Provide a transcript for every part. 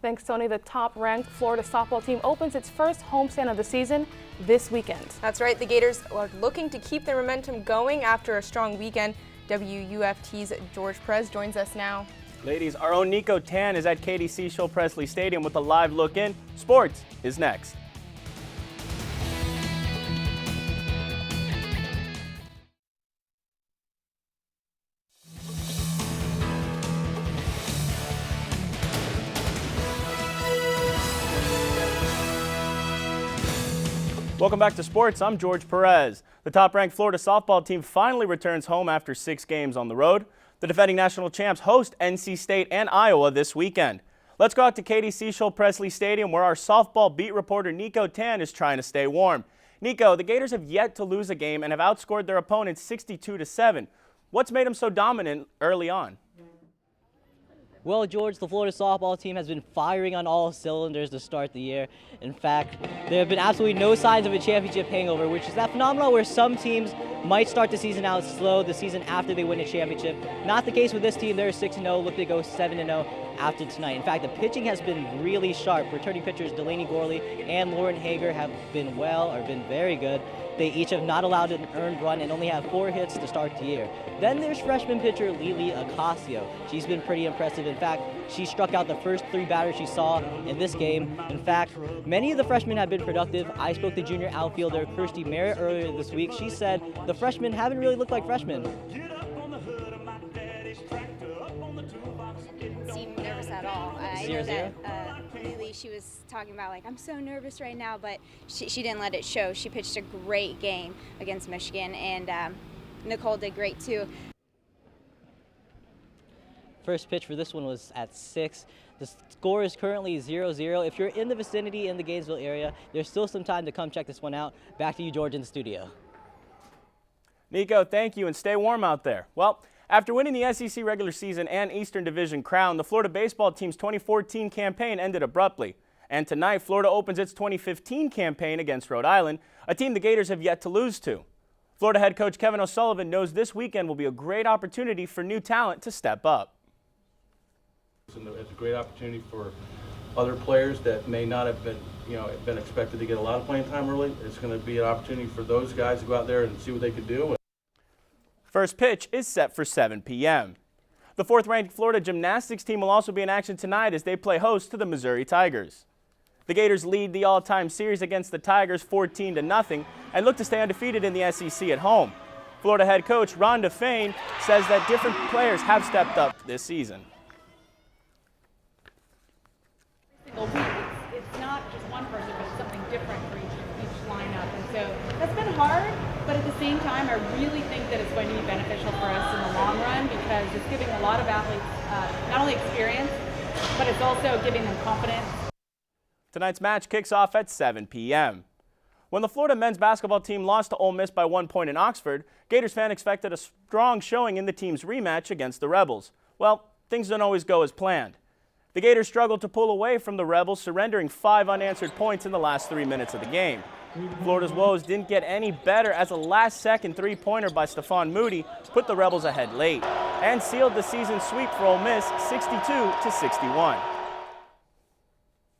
Thanks, Tony. The top-ranked Florida softball team opens its first homestand of the season this weekend. That's right. The Gators are looking to keep their momentum going after a strong weekend. WUFT's George Perez joins us now. Ladies, our own Nico Tan is at KDC Scholl-Presley Stadium with a live look in. Sports is next. Welcome back to sports. I'm George Perez. The top-ranked Florida softball team finally returns home after 6 games on the road. The defending national champs host NC State and Iowa this weekend. Let's go out to KDC Scholl-Presley Stadium where our softball beat reporter Nico Tan is trying to stay warm. Nico, the Gators have yet to lose a game and have outscored their opponents 62-7. What's made them so dominant early on? Well, George, the Florida softball team has been firing on all cylinders to start the year. In fact, there have been absolutely no signs of a championship hangover, which is that phenomenon where some teams might start the season out slow the season after they win a championship. Not the case with this team. They're 6-0, look to go 7-0 after tonight. In fact, the pitching has been really sharp. Returning pitchers Delaney Gorley and Lauren Hager have been very good. They each have not allowed an earned run and only have 4 hits to start the year. Then there's freshman pitcher Lily Ocasio. She's been pretty impressive. In fact, she struck out the first 3 batters she saw in this game. In fact, many of the freshmen have been productive. I spoke to junior outfielder Kirsty Merritt earlier this week. She said the freshmen haven't really looked like freshmen. Didn't seem nervous at all. I know that Lily, she was talking about like, I'm so nervous right now, but she didn't let it show. She pitched a great game against Michigan, and Nicole did great too. First pitch for this one was at 6. The score is currently 0-0. If you're in the vicinity in the Gainesville area, there's still some time to come check this one out. Back to you, George, in the studio. Nico, thank you, and stay warm out there. Well, after winning the SEC regular season and Eastern Division crown, the Florida baseball team's 2014 campaign ended abruptly. And tonight, Florida opens its 2015 campaign against Rhode Island, a team the Gators have yet to lose to. Florida head coach Kevin O'Sullivan knows this weekend will be a great opportunity for new talent to step up. It's a great opportunity for other players that may not have been expected to get a lot of playing time early. It's going to be an opportunity for those guys to go out there and see what they could do. First pitch is set for 7 p.m. The 4th-ranked Florida gymnastics team will also be in action tonight as they play host to the Missouri Tigers. The Gators lead the all-time series against the Tigers 14-0 and look to stay undefeated in the SEC at home. Florida head coach Rhonda Fain says that different players have stepped up this season. It's not just one person, but it's something different for each lineup. And so that's been hard, but at the same time, I really think that it's going to be beneficial for us in the long run because it's giving a lot of athletes not only experience, but it's also giving them confidence. Tonight's match kicks off at 7 p.m. When the Florida men's basketball team lost to Ole Miss by 1 point in Oxford, Gators fans expected a strong showing in the team's rematch against the Rebels. Well, things don't always go as planned. The Gators struggled to pull away from the Rebels, surrendering 5 unanswered points in the last 3 minutes of the game. Florida's woes didn't get any better as a last-second 3-pointer by Stephon Moody put the Rebels ahead late and sealed the season sweep for Ole Miss 62-61.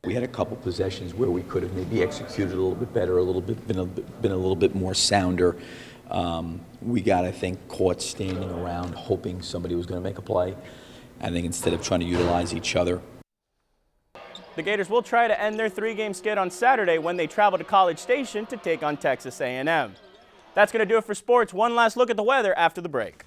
We had a couple possessions where we could have maybe executed a little bit better, been a little bit more sounder. We got, I think, caught standing around hoping somebody was going to make a play. I think instead of trying to utilize each other. The Gators will try to end their 3-game skid on Saturday when they travel to College Station to take on Texas A&M. That's going to do it for sports. One last look at the weather after the break.